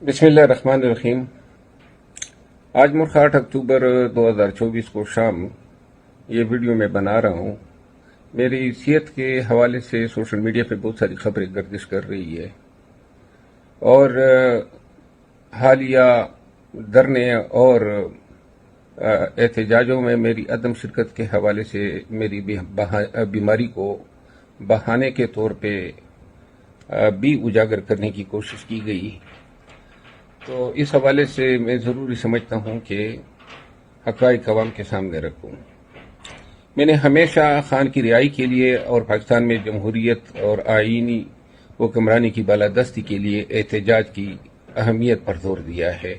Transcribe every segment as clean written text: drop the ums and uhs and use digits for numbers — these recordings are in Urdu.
بسم اللہ الرحمن الرحیم۔ آج ملک 8 اکتوبر 2024 کو شام یہ ویڈیو میں بنا رہا ہوں۔ میری صحت کے حوالے سے سوشل میڈیا پہ بہت ساری خبریں گردش کر رہی ہے اور حالیہ دھرنے اور احتجاجوں میں میری عدم شرکت کے حوالے سے میری بیماری کو بہانے کے طور پہ بھی اجاگر کرنے کی کوشش کی گئی، تو اس حوالے سے میں ضروری سمجھتا ہوں کہ حقائق عوام کے سامنے رکھوں۔ میں نے ہمیشہ خان کی رہائی کے لیے اور پاکستان میں جمہوریت اور آئینی حکمرانی کی بالادستی کے لیے احتجاج کی اہمیت پر زور دیا ہے،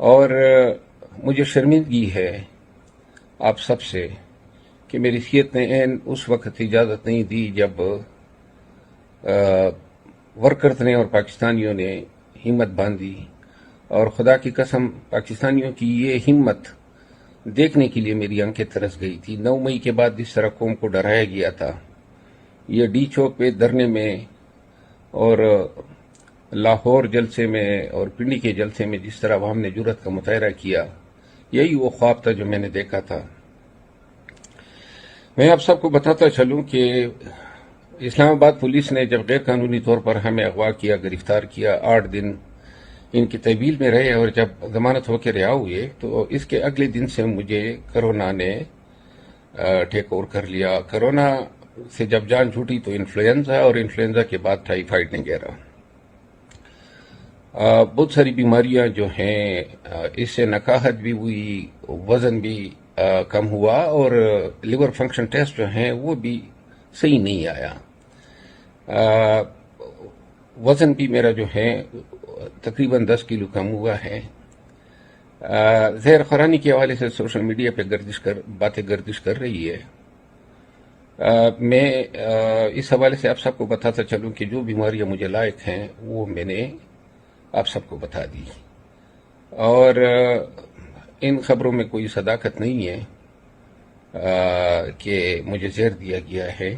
اور مجھے شرمندگی ہے آپ سب سے کہ میری صحت نے عین اس وقت اجازت نہیں دی جب ورکرز نے اور پاکستانیوں نے ہمت باندھی، اور خدا کی قسم پاکستانیوں کی یہ ہمت دیکھنے کے لیے میری آنکھیں ترس گئی تھی۔ 9 مئی کے بعد جس طرح قوم کو ڈرایا گیا تھا، یہ ڈی چوک پہ دھرنے میں اور لاہور جلسے میں اور پنڈی کے جلسے میں جس طرح عوام نے جرأت کا مظاہرہ کیا، یہی وہ خواب تھا جو میں نے دیکھا تھا۔ میں آپ سب کو بتاتا چلوں کہ اسلام آباد پولیس نے جب غیر قانونی طور پر ہمیں اغوا کیا، گرفتار کیا، 8 دن ان کی تحویل میں رہے اور جب ضمانت ہو کے رہا ہوئے، تو اس کے اگلے دن سے مجھے کرونا نے ٹیک اوور کر لیا۔ کرونا سے جب جان چھوٹی تو انفلوئنزا، اور انفلوئنزا کے بعد ٹائیفائیڈ وغیرہ بہت ساری بیماریاں جو ہیں، اس سے نکاہت بھی ہوئی، وزن بھی کم ہوا، اور لیور فنکشن ٹیسٹ جو ہیں وہ بھی صحیح نہیں آیا۔ وزن بھی میرا جو ہے تقریباً 10 کلو کم ہوا ہے۔ زہر خورانی کے حوالے سے سوشل میڈیا پہ باتیں گردش کر رہی ہے۔ میں اس حوالے سے آپ سب کو بتاتا چلوں کہ جو بیماریاں مجھے لائق ہیں وہ میں نے آپ سب کو بتا دی، اور ان خبروں میں کوئی صداقت نہیں ہے کہ مجھے زہر دیا گیا ہے،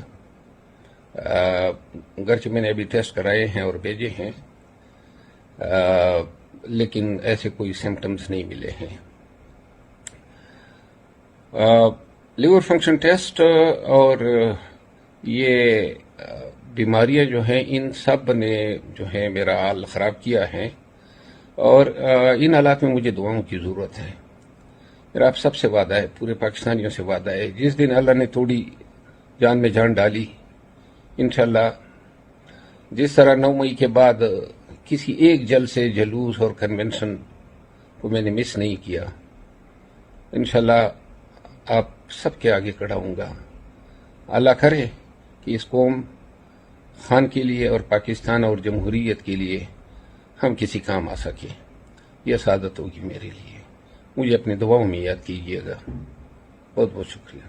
گرچہ میں نے ابھی ٹیسٹ کرائے ہیں اور بھیجے ہیں، لیکن ایسے کوئی سمپٹمز نہیں ملے ہیں۔ لیور فنکشن ٹیسٹ اور یہ بیماریاں جو ہیں، ان سب نے جو ہے میرا حال خراب کیا ہے، اور ان حالات میں مجھے دعاؤں کی ضرورت ہے۔ میرا آپ سب سے وعدہ ہے، پورے پاکستانیوں سے وعدہ ہے، جس دن اللہ نے تھوڑی جان میں جان ڈالی، انشاءاللہ جس طرح 9 مئی کے بعد کسی ایک جلسے، جلوس اور کنونشن کو میں نے مس نہیں کیا، انشاءاللہ آپ سب کے آگے کھڑا ہوں گا۔ اللہ کرے کہ اس قوم خان کے لیے اور پاکستان اور جمہوریت کے لیے ہم کسی کام آ سکے، یہ سعادت ہوگی میرے لیے۔ مجھے اپنے دعاؤں میں یاد کیجیے گا۔ بہت بہت شکریہ۔